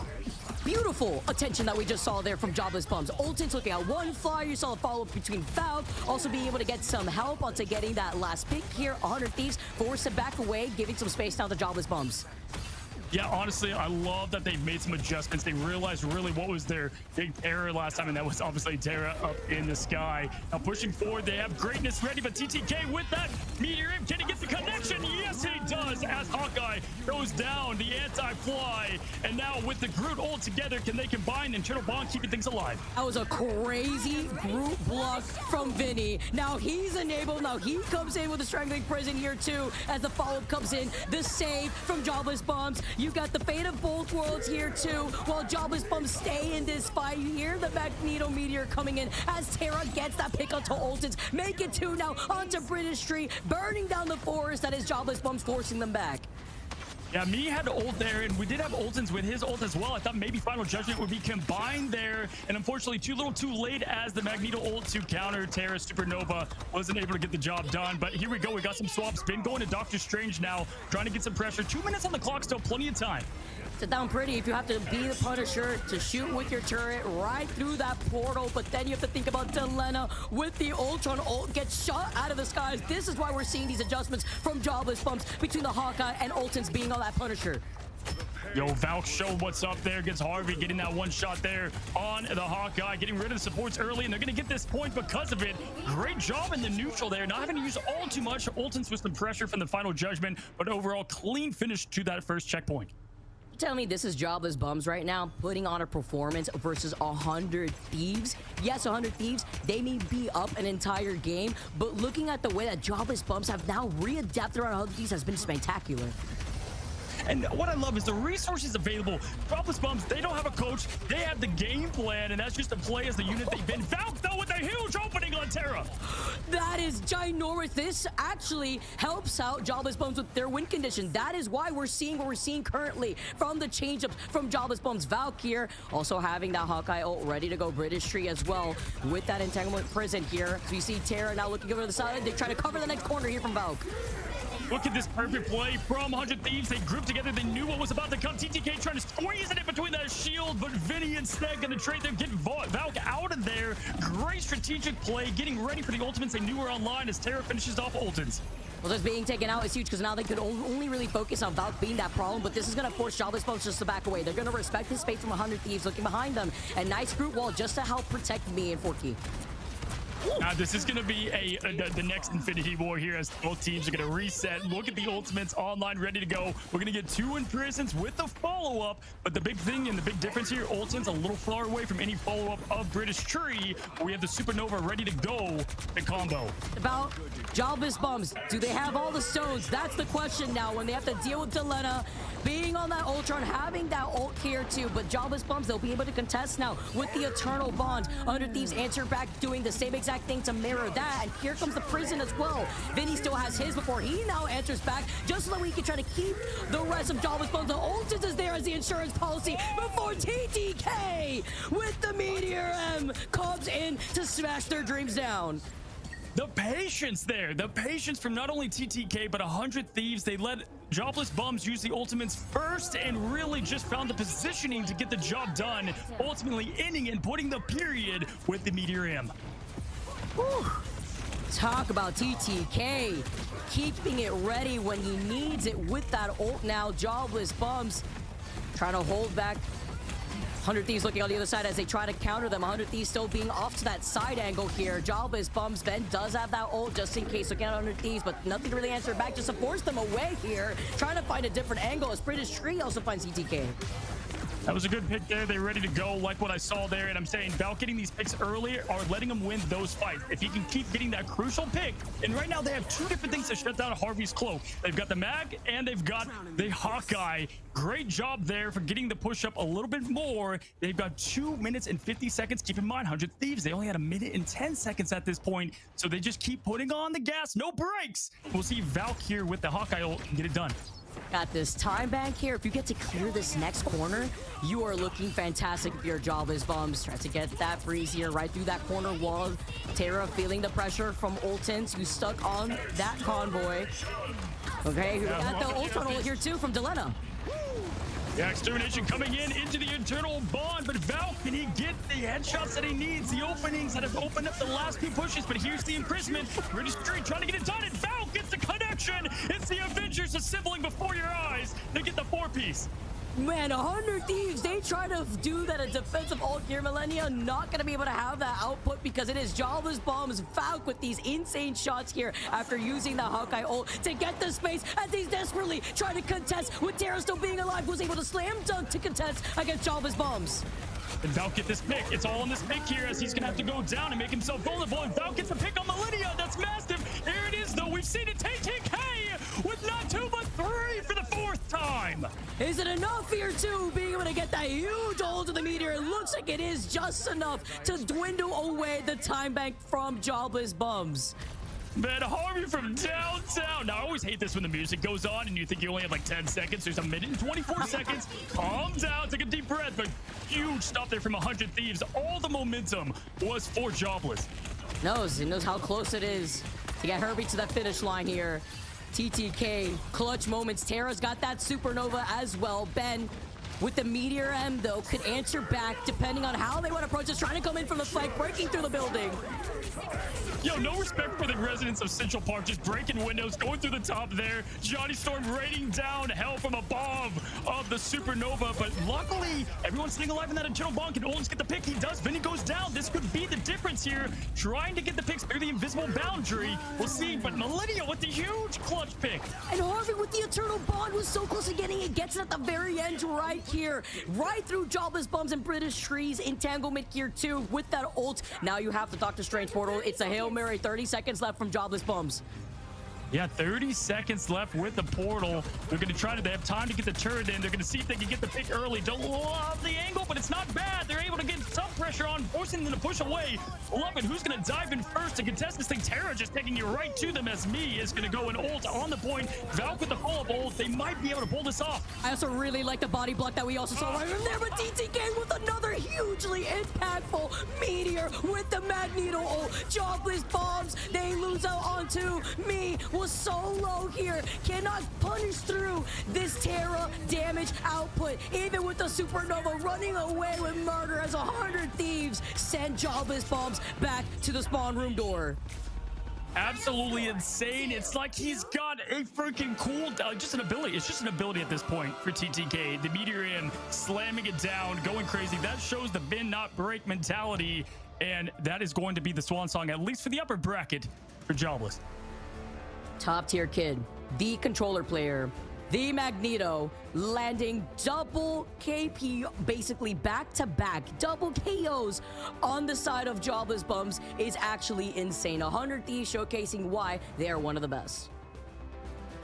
beautiful attention that we just saw there from Joblessbums. Ultins looking at 1 flyer. You saw a follow-up between Valk, also being able to get some help onto getting that last pick here. 100 Thieves forced to back away, giving some space down to Joblessbums. Yeah, honestly, I love that they've made some adjustments. They realized really what was their big error last time, and that was obviously Terra up in the sky. Now pushing forward, they have greatness ready, but TTK with that Meteor Imp, can he get the connection? Yes, he does, as Hawkeye goes down the anti-fly. And now with the Groot all together, can they combine internal bond, keeping things alive? That was a crazy Groot block from Vinny. Now he's enabled. Now he comes in with a strangling prison here too, as the follow-up comes in. The save from Joblessbums. You got the fate of both worlds here too, while Joblessbums stay in this fight. You hear the Magneto Meteor coming in as Terra gets that pick onto Ultins. Make it 2 now onto British Street, burning down the forest that is Joblessbums, forcing them back. Yeah, me had ult there, and we did have Ultins with his ult as well. I thought maybe Final Judgment would be combined there, and unfortunately, too little too late as the Magneto ult to counter Terra Supernova wasn't able to get the job done. But here we go. We got some swaps. Been going to Doctor Strange now, trying to get some pressure. 2 minutes on the clock, still plenty of time. Sit down pretty if you have to be the Punisher to shoot with your turret right through that portal, but then you have to think about Delena with the Ultron ult gets shot out of the skies. This is why we're seeing these adjustments from Joblessbums between the Hawkeye and Ultins being on that Punisher. Yo, Valk showed what's up there. Gets Harvey getting that one shot there on the Hawkeye, getting rid of the supports early, and they're going to get this point because of it. Great job in the neutral there, not having to use all too much. Ultins with some pressure from the Final Judgment, but overall clean finish to that first checkpoint. Tell me this is Joblessbums right now, putting on a performance versus 100 Thieves. Yes, 100 Thieves, they may be up an entire game, but looking at the way that Joblessbums have now readapted around 100 Thieves has been spectacular. And what I love is the resources available. Joblessbums, they don't have a coach. They have the game plan, and that's just to play as the unit they've been. Valk, though, with a huge opening on Terra. That is ginormous. This actually helps out Joblessbums with their win condition. That is why we're seeing what we're seeing currently from the change-ups from Joblessbums. Valk here also having that Hawkeye ult ready to go. British Tree as well with that Entanglement Prison here. So you see Terra now looking over the side. They try to cover the next corner here from Valk. Look at this perfect play from 100 Thieves. They grouped together. They knew what was about to come. TTK trying to squeeze it in between that shield, but Vinny instead going to trade them, get Valk out of there. Great strategic play, getting ready for the ultimates they knew were online as Terra finishes off Ultins. Well, just being taken out is huge because now they could only really focus on Valk being that problem, but this is going to force Joblessbums just to back away. They're going to respect the space from 100 Thieves looking behind them. And nice group wall just to help protect me and Forky. Now, this is going to be the next Infinity War here as both teams are going to reset. Look at the ultimates online, ready to go. We're going to get 2 imprisons with the follow-up. But the big thing and the big difference here, Ultin's a little far away from any follow-up of British Tree. We have the Supernova ready to go to combo. About Joblessbums, do they have all the stones? That's the question now when they have to deal with Delena being on that Ultron, having that ult here too. But Joblessbums, they'll be able to contest now with the Eternal Bond. 100 Thieves answer back doing the same exact thing to mirror that, and here comes the prison as well. Vinny still has his before he now answers back, just so that we can try to keep the rest of Joblessbums. The Ultins is there as the insurance policy before TTK with the Meteor M comes in to smash their dreams down. The patience there, the patience from not only TTK, but 100 Thieves. They let Joblessbums use the ultimates first and really just found the positioning to get the job done, ultimately ending and putting the period with the Meteor M. Whew. Talk about TTK keeping it ready when he needs it with that ult now. Joblessbums trying to hold back. 100 Thieves looking on the other side as they try to counter them. 100 Thieves still being off to that side angle here. Joblessbums, Ben does have that ult just in case looking at 100 Thieves, but nothing to really answer back just to force them away here. Trying to find a different angle as British Tree also finds TTK. That was a good pick there. They're ready to go, like what I saw there. And I'm saying Valk getting these picks earlier are letting him win those fights. If he can keep getting that crucial pick. And right now they have 2 different things to shut down Harvey's cloak. They've got the mag and they've got the Hawkeye. Great job there for getting the push up a little bit more. They've got 2 minutes and 50 seconds. Keep in mind, 100 Thieves, they only had 1 minute and 10 seconds at this point. So they just keep putting on the gas, no brakes. We'll see Valk here with the Hawkeye ult and get it done. Got this time bank here. If you get to clear this next corner, you are looking fantastic if you're Joblessbums. Try to get that breeze here right through that corner wall. Terra feeling the pressure from Ultins, who's stuck on that convoy. Okay, we got the Ultron ult here too from Delena. Yeah, Extermination coming in into the internal bond, but Valk, can he get the headshots that he needs? The openings that have opened up the last 2 pushes, but here's the imprisonment. British Tree trying to get it done, and Valk gets the connection. It's the Avengers assembling before your eyes. They get the 4-piece. Man, 100 Thieves, they try to do that a defensive ult here. Millennia not going to be able to have that output because it is Joblessbums Valk with these insane shots here after using the Hawkeye ult to get the space as he's desperately trying to contest with Terra still being alive, was able to slam dunk to contest against Joblessbums. And Valk get this pick. It's all on this pick here as he's going to have to go down and make himself vulnerable. And Valk gets a pick on Millennia. That's massive. Here it is, though. We've seen it. TTK with not 2, but 3 for the 4th time. Is it enough here, too, being able to get that huge ult to the Meteor? It looks like it is just enough to dwindle away the time bank from Joblessbums. Man, Harvey from downtown. Now, I always hate this when the music goes on and you think you only have like 10 seconds. There's a minute and 24 seconds. Calm down, take a deep breath. But huge stuff there from 100 Thieves. All the momentum was for Jobless. He knows how close it is to get Herbie to that finish line here. TTK, clutch moments. Terra's got that supernova as well. Ben, with the Meteor M, though, could answer back depending on how they want to approach this. Trying to come in from the flank, breaking through the building. Yo, no respect for the residents of Central Park, just breaking windows, going through the top there. Johnny Storm raining down hell from above of the supernova, but luckily, everyone's staying alive in that internal bomb. Can Olins get the pick? He does. Vinny goes down. This could be the difference here. Trying to get the picks through the invisible boundary. We'll see, but Millennial with the huge clutch pick. And Harvey with the eternal bond was so close to getting it. Gets it at the very end right here. Right through Joblessbums and British Trees. Entanglement Gear 2 with that ult. Now you have the Doctor Strange portal. It's a Hail Mary. 30 seconds left from Joblessbums. Yeah, 30 seconds left with the portal. They're going to try to, they have time to get the turret in. They're going to see if they can get the pick early. Don't love the angle, but it's not bad. They're able to get some pressure on, forcing them to push away. Love it. Who's going to dive in first to contest this thing? Terra just taking you right to them as me is going to go and ult on the point. Valk with the follow-up ult. They might be able to pull this off. I also really like the body block that we also saw right in there, but TTK with another hugely impactful Meteor with the Magneto ult. Joblessbums, they lose out onto me. Was so low here, cannot punish through this Terra damage output, even with the supernova running away with murder as 100 Thieves send Joblessbums back to the spawn room door. Absolutely insane. It's like he's got a freaking cool, just an ability. It's just an ability at this point for TTK. The Meteor in, slamming it down, going crazy. That shows the bend not break mentality, and that is going to be the swan song, at least for the upper bracket for Jobless. Top tier kid, the controller player, the Magneto, landing double KP, basically back to back, double KOs on the side of Joblessbums is actually insane. 100 Thieves showcasing why they are one of the best.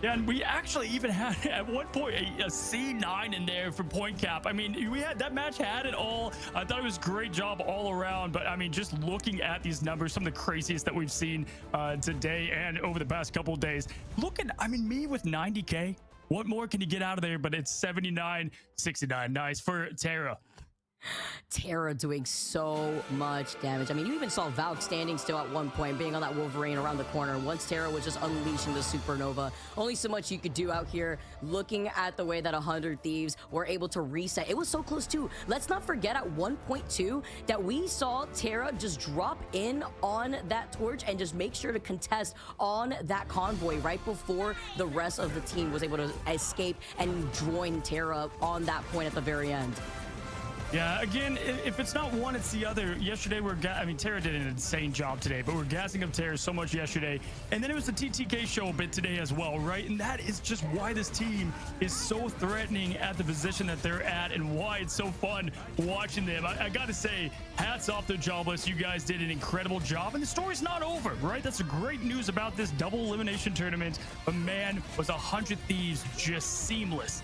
Yeah, and we actually even had at one point a C9 in there for point cap. I mean, we had that match had it all. I thought it was a great job all around, but I mean, just looking at these numbers, some of the craziest that we've seen today and over the past couple of days. I mean, me with 90K, what more can you get out of there? But it's 79, 69. Nice for Terra. Terra doing so much damage. I mean, you even saw Valk standing still at one point, being on that Wolverine around the corner. Once Terra was just unleashing the supernova, only so much you could do out here. Looking at the way that 100 Thieves were able to reset, it was so close too. Let's not forget at 1.2 that we saw Terra just drop in on that torch and just make sure to contest on that convoy right before the rest of the team was able to escape and join Terra on that point at the very end. Yeah, again, if it's not one, it's the other. Yesterday, Terra did an insane job today, but we're gassing up Terra so much yesterday. And then it was the TTK show a bit today as well, right? And that is just why this team is so threatening at the position that they're at and why it's so fun watching them. I got to say, hats off to Jobless. You guys did an incredible job, and the story's not over, right? That's the great news about this double elimination tournament. But man, was 100 Thieves just seamless.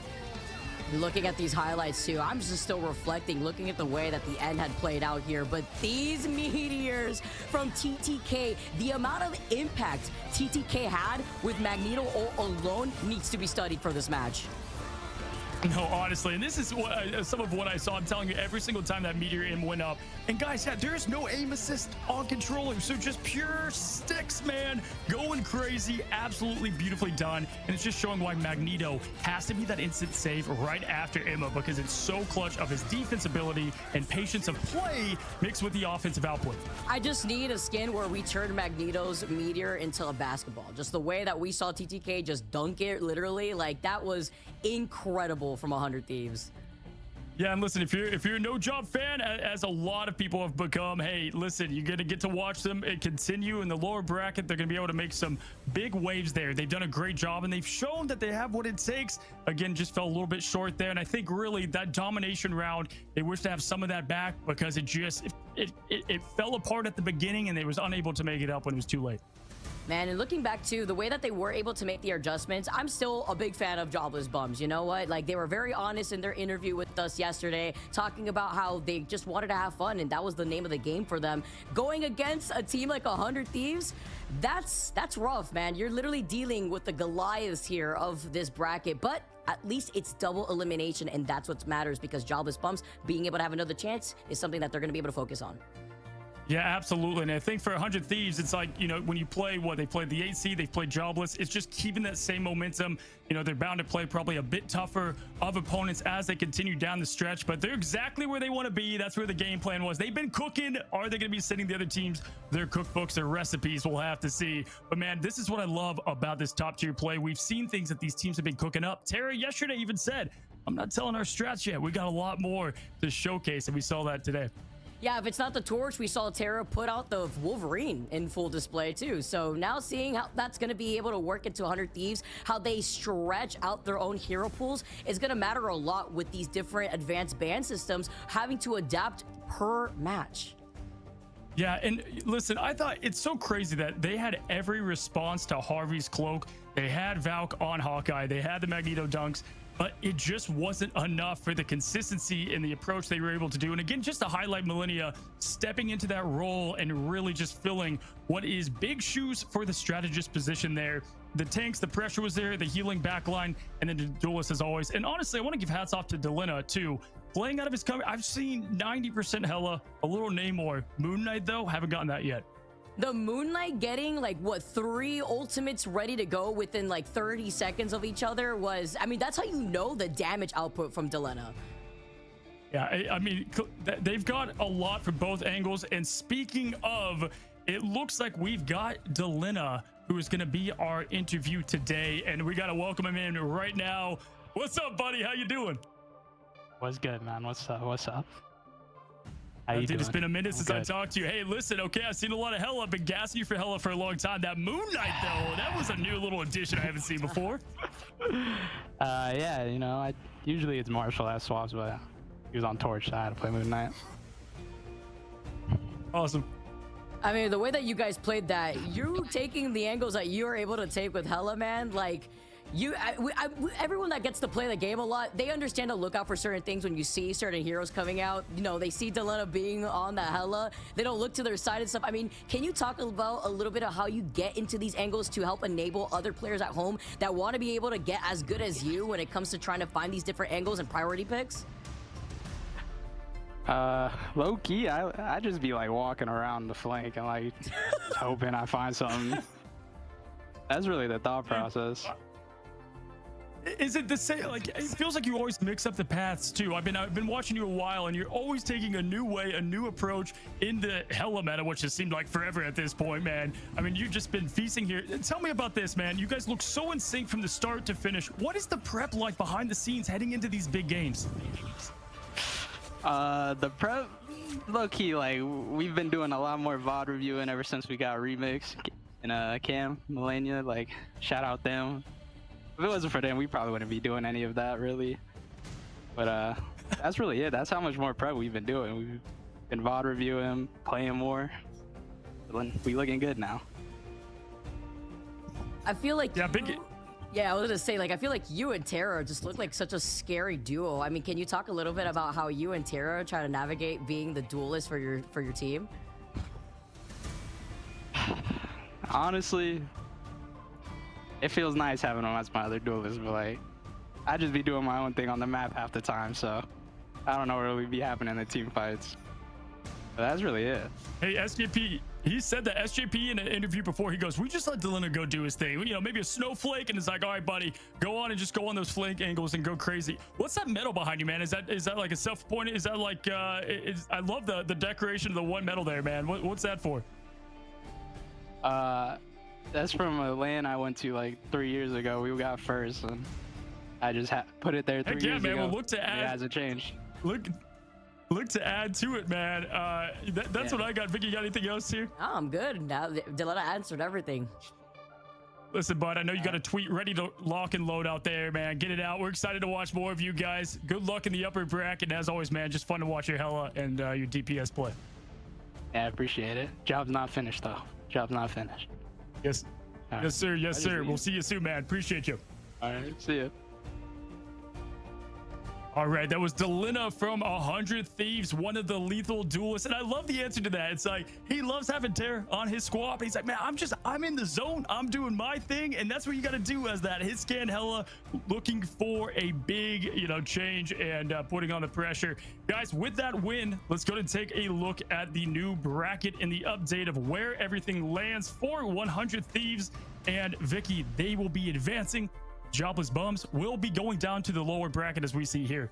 Looking at these highlights too, I'm just still reflecting, looking at the way that the end had played out here. But these meteors from TTK, the amount of impact TTK had with Magneto alone needs to be studied for this match. No, honestly, and this is some of what I saw. I'm telling you, every single time that Meteor M went up. And guys, yeah, there's no aim assist on controller, so just pure sticks, man. Going crazy, absolutely beautifully done. And it's just showing why Magneto has to be that instant save right after Emma, because it's so clutch of his defense ability and patience of play mixed with the offensive output. I just need a skin where we turn Magneto's Meteor into a basketball. Just the way that we saw TTK just dunk it, literally, like that was incredible from 100 Thieves. Yeah, and listen, if you're a No Job fan, as a lot of people have become, hey, listen, you're gonna get to watch them and continue in the lower bracket. They're gonna be able to make some big waves there. They've done a great job, and they've shown that they have what it takes. Again, just fell a little bit short there, and I think really that domination round, they wish to have some of that back, because it fell apart at the beginning, and they was unable to make it up when it was too late. Man, and looking back to the way that they were able to make the adjustments, I'm still a big fan of Joblessbums. You know what? Like, they were very honest in their interview with us yesterday, talking about how they just wanted to have fun, and that was the name of the game for them. Going against a team like 100 Thieves, that's rough, man. You're literally dealing with the Goliaths here of this bracket, but at least it's double elimination, and that's what matters, because Joblessbums being able to have another chance is something that they're going to be able to focus on. Yeah, absolutely. And I think for 100 Thieves, it's like, you know, when you play they played the 8C, they've played Jobless. It's just keeping that same momentum. You know, they're bound to play probably a bit tougher of opponents as they continue down the stretch, but they're exactly where they want to be. That's where the game plan was. They've been cooking. Are they going to be sending the other teams their cookbooks, their recipes? We'll have to see. But man, this is what I love about this top tier play. We've seen things that these teams have been cooking up. Tara yesterday even said, I'm not telling our strats yet. We got a lot more to showcase, and we saw that today. Yeah, if it's not the torch, we saw Terra put out the Wolverine in full display too. So now seeing how that's going to be able to work into 100 Thieves, how they stretch out their own hero pools is going to matter a lot with these different advanced ban systems having to adapt per match. Yeah, and listen, I thought it's so crazy that they had every response to Harvey's cloak. They had Valk on Hawkeye. They had the Magneto dunks. But it just wasn't enough for the consistency in the approach they were able to do. And again, just to highlight Millennia stepping into that role and really just filling what is big shoes for the strategist position there. The tanks, the pressure was there, the healing backline, and then the duelist as always. And honestly, I want to give hats off to Delina too. Playing out of his cover, I've seen 90% Hella, a little Namor. Moon Knight though, haven't gotten that yet. The Moonlight getting like what 3 ultimates ready to go within like 30 seconds of each other was, I mean, that's how you know the damage output from Delena. Yeah, I mean, they've got a lot from both angles. And speaking of, it looks like we've got Delena, who is going to be our interview today, and we got to welcome him in right now. What's up, buddy? How you doing? What's good, man? What's up? What's up? How you Dude, doing? it's been a minute since I good. talked to you. Hey, listen, okay, I've seen a lot of Hella. I've been gassing you for Hella for a long time. That Moon Knight, though, that was a new little addition I haven't seen before. Yeah, you know, usually it's martial arts swaps, but he was on Torch, so I had to play Moon Knight. Awesome. I mean, the way that you guys played that, you taking the angles that you were able to take with Hella, man, like, everyone that gets to play the game a lot, they understand to look out for certain things when you see certain heroes coming out. You know, they see Delena being on the Hella. They don't look to their side and stuff. I mean, can you talk about a little bit of how you get into these angles to help enable other players at home that want to be able to get as good as you when it comes to trying to find these different angles and priority picks? Low key, I just be like walking around the flank and like hoping I find something. That's really the thought process. Is it the same? Like, it feels like you always mix up the paths too. I've been watching you a while, and you're always taking a new way, a new approach in the Hella meta, which has seemed like forever at this point, man. I mean, you've just been feasting here. Tell me about this, man. You guys look so in sync from the start to finish. What is the prep like behind the scenes heading into these big games? The prep, low key, like we've been doing a lot more VOD reviewing ever since we got Remix and Cam, Millennia. Like, shout out them. If it wasn't for them, we probably wouldn't be doing any of that, really. But that's really it. That's how much more prep we've been doing. We've been VOD reviewing, playing more. We looking good now. I feel like Yeah, yeah, I was gonna say, like, I feel like you and Tara just look like such a scary duo. I mean, can you talk a little bit about how you and Tara try to navigate being the duelist for your team? Honestly, it feels nice having them as my other duelist, but like, I just be doing my own thing on the map half the time, so I don't know what really be happening in the team fights. But that's really it. Hey, SJP, he said that SJP in an interview before, he goes, we just let Delena go do his thing. You know, maybe a snowflake, and it's like, all right, buddy, go on and just go on those flank angles and go crazy. What's that medal behind you, man? Is that like a self-appointed? Is that like, I love the decoration of the one medal there, man. What's that for? That's from a LAN I went to like 3 years ago. We got first, and I just put it there 3 years man, ago. Well, look to add. It hasn't changed. Look to add to it, man. That's what I got. Vicky, you got anything else here? Oh, I'm good. Now Delena answered everything. Listen, bud, I know you got a tweet ready to lock and load out there, man. Get it out. We're excited to watch more of you guys. Good luck in the upper bracket. And as always, man, just fun to watch your Hella and your DPS play. Yeah, I appreciate it. Job's not finished, though. Job's not finished. Yes. All right. Yes, sir. Yes, I just sir. need- We'll see you soon, man. Appreciate you. All right, see ya. All right, that was Delina from 100 Thieves, one of the lethal duelists. And I love the answer to that. It's like, he loves having Terra on his squad. But he's like, man, I'm in the zone. I'm doing my thing. And that's what you got to do as that hit scan hella, looking for a big, change and putting on the pressure. Guys, with that win, let's go and take a look at the new bracket and the update of where everything lands for 100 Thieves and Vicky. They will be advancing. Joblessbums will be going down to the lower bracket as we see here.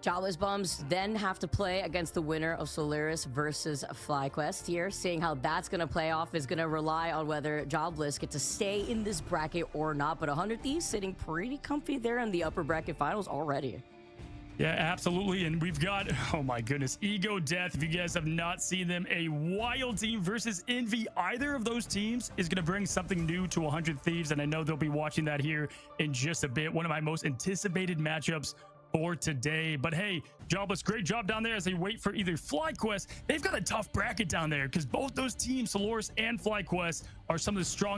Joblessbums then have to play against the winner of Solaris versus FlyQuest here. Seeing how that's going to play off is going to rely on whether Jobless get to stay in this bracket or not. But 100 Thieves sitting pretty comfy there in the upper bracket finals already. Yeah, absolutely. And we've got, oh my goodness, Ego Death. If you guys have not seen them, a wild team versus Envy. Either of those teams is going to bring something new to 100 Thieves. And I know they'll be watching that here in just a bit. One of my most anticipated matchups for today. But hey, Jobless, great job down there as they wait for either FlyQuest. They've got a tough bracket down there because both those teams, Solaris and FlyQuest, are some of the strongest